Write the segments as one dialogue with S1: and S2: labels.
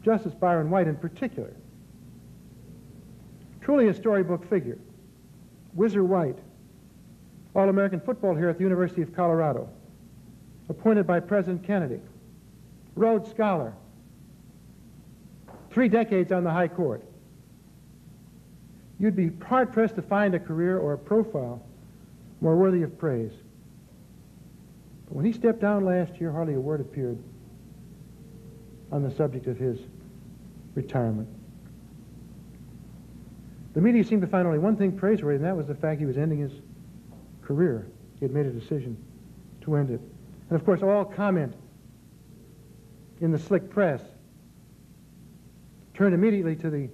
S1: Justice Byron White in particular. Truly a storybook figure. Whizzer White, All-American football hero at the University of Colorado, appointed by President Kennedy, Rhodes Scholar, 3 decades on the High Court. You'd be hard-pressed to find a career or a profile more worthy of praise. But when he stepped down last year, hardly a word appeared on the subject of his retirement. The media seemed to find only one thing praiseworthy, and that was the fact he was ending his career. He had made a decision to end it. And of course, all comment in the slick press turned immediately to the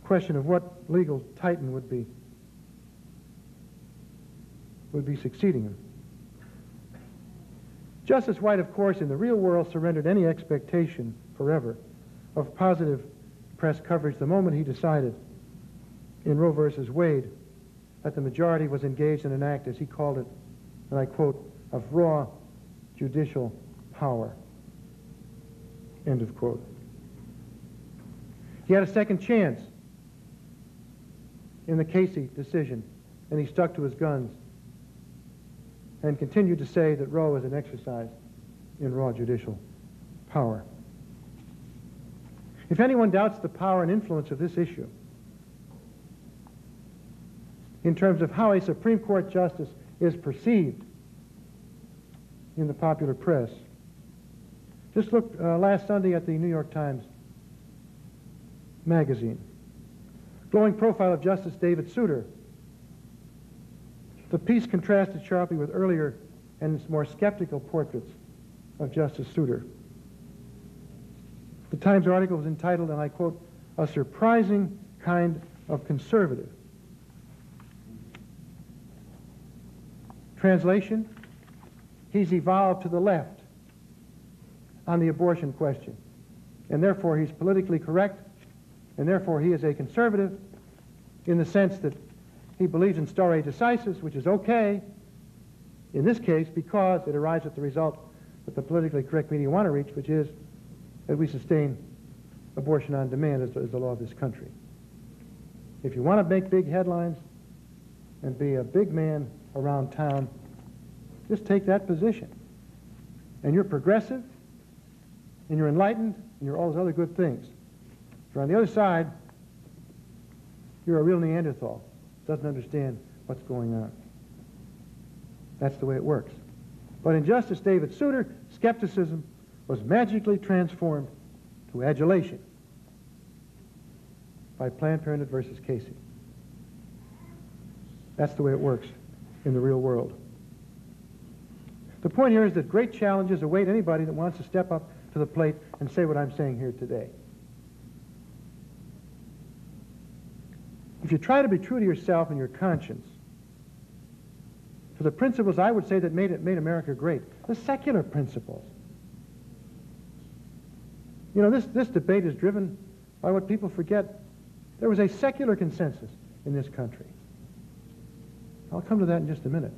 S1: question of what legal titan would be succeeding him. Justice White, of course, in the real world surrendered any expectation forever of positive press coverage the moment he decided in Roe versus Wade that the majority was engaged in an act, as he called it, and I quote, of raw judicial power. End of quote. He had a second chance in the Casey decision, and he stuck to his guns and continued to say that Roe is an exercise in raw judicial power. If anyone doubts the power and influence of this issue in terms of how a Supreme Court justice is perceived in the popular press, just look last Sunday at the New York Times magazine. Glowing profile of Justice David Souter. The piece contrasted sharply with earlier and more skeptical portraits of Justice Souter. The Times article was entitled, and I quote, "A surprising kind of conservative." Translation, he's evolved to the left on the abortion question, and therefore he's politically correct, and therefore he is a conservative in the sense that he believes in stare decisis, which is okay in this case because it arrives at the result that the politically correct media want to reach, which is that we sustain abortion on demand as the law of this country. If you want to make big headlines and be a big man around town, just take that position. And you're progressive, and you're enlightened, and you're all those other good things. If you're on the other side, you're a real Neanderthal, doesn't understand what's going on. That's the way it works. But in Justice David Souter, skepticism was magically transformed to adulation by Planned Parenthood versus Casey. That's the way it works in the real world. The point here is that great challenges await anybody that wants to step up to the plate and say what I'm saying here today. If you try to be true to yourself and your conscience, to the principles I would say that made America great, the secular principles. You know, this debate is driven by what people forget. There was a secular consensus in this country. I'll come to that in just a minute.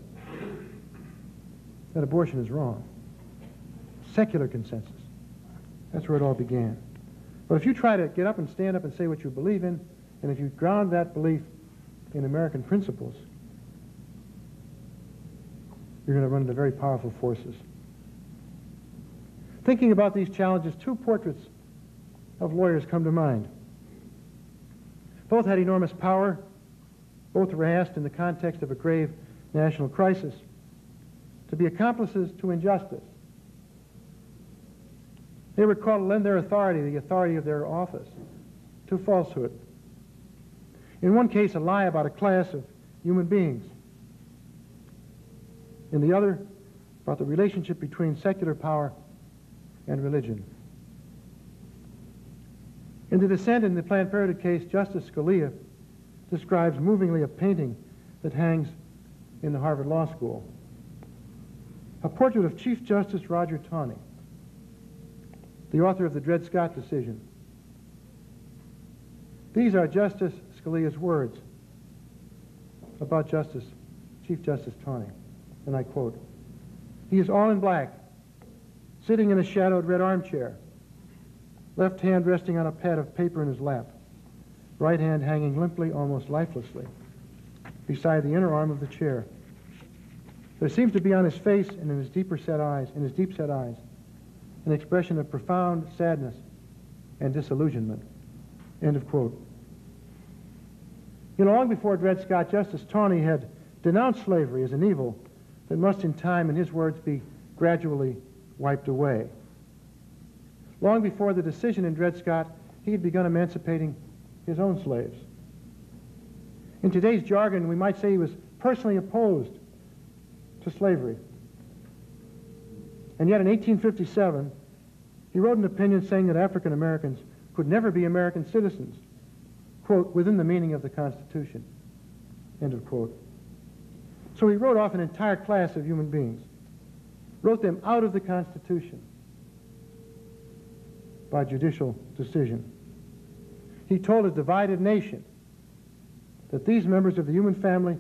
S1: That abortion is wrong. Secular consensus. That's where it all began. But if you try to get up and stand up and say what you believe in, and if you ground that belief in American principles, you're going to run into very powerful forces. Thinking about these challenges, 2 portraits of lawyers come to mind. Both had enormous power. Both were asked in the context of a grave national crisis to be accomplices to injustice. They were called to lend their authority, the authority of their office, to falsehood. In one case, a lie about a class of human beings. In the other, about the relationship between secular power and religion. In the dissent in the Planned Parenthood case, Justice Scalia describes movingly a painting that hangs in the Harvard Law School. A portrait of Chief Justice Roger Taney, the author of the Dred Scott decision. These are Justice Scalia's words about Chief Justice Taney, and I quote, "He is all in black, sitting in a shadowed red armchair, left hand resting on a pad of paper in his lap, right hand hanging limply, almost lifelessly, beside the inner arm of the chair. There seems to be on his face and in his deep set eyes, an expression of profound sadness and disillusionment. End of quote. You know, long before Dred Scott, Justice Taney had denounced slavery as an evil that must in time, in his words, be gradually wiped away. Long before the decision in Dred Scott, he had begun emancipating his own slaves. In today's jargon, we might say he was personally opposed to slavery. And yet in 1857, he wrote an opinion saying that African Americans could never be American citizens, quote, within the meaning of the Constitution, end of quote. So he wrote off an entire class of human beings, wrote them out of the Constitution by judicial decision. He told a divided nation that these members of the human family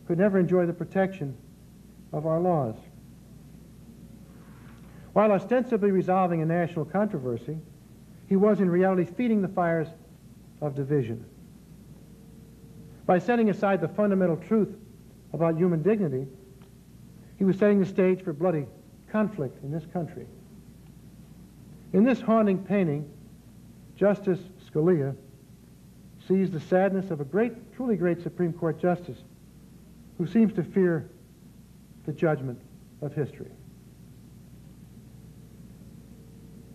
S1: could never enjoy the protection of our laws. While ostensibly resolving a national controversy, he was in reality feeding the fires of division. By setting aside the fundamental truth about human dignity, he was setting the stage for bloody conflict in this country. In this haunting painting, Justice Scalia sees the sadness of a truly great Supreme Court justice who seems to fear the judgment of history.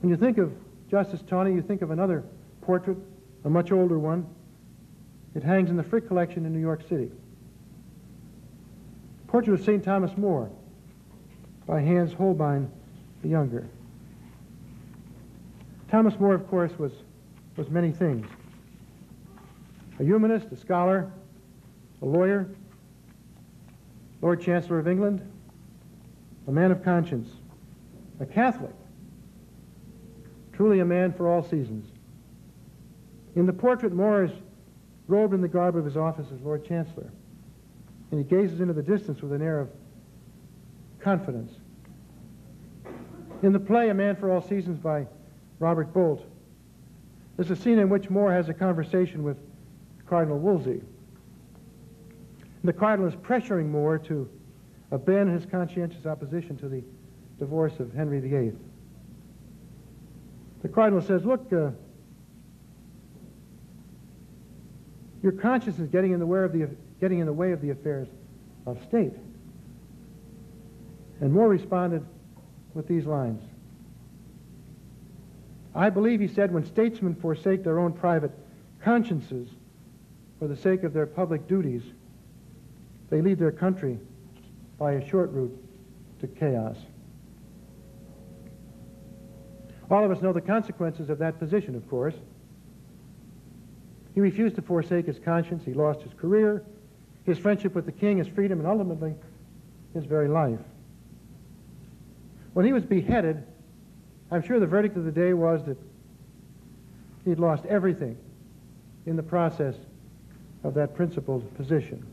S1: When you think of Justice Taney, you think of another portrait, a much older one. It hangs in the Frick Collection in New York City. Portrait of St. Thomas More by Hans Holbein the Younger. Thomas More, of course, was many things. A humanist, a scholar, a lawyer, Lord Chancellor of England, a man of conscience, a Catholic, truly a man for all seasons. In the portrait, More is robed in the garb of his office as Lord Chancellor, and he gazes into the distance with an air of confidence. In the play, A Man for All Seasons by Robert Bolt, there's a scene in which More has a conversation with Cardinal Wolsey. And the Cardinal is pressuring More to abandon his conscientious opposition to the divorce of Henry VIII. The Cardinal says, look, your conscience is getting in the way of the affairs of state. And More responded with these lines. I believe, he said, when statesmen forsake their own private consciences for the sake of their public duties, they lead their country by a short route to chaos. All of us know the consequences of that position, of course. He refused to forsake his conscience. He lost his career, his friendship with the king, his freedom, and ultimately his very life. When he was beheaded, I'm sure the verdict of the day was that he'd lost everything in the process of that principled position.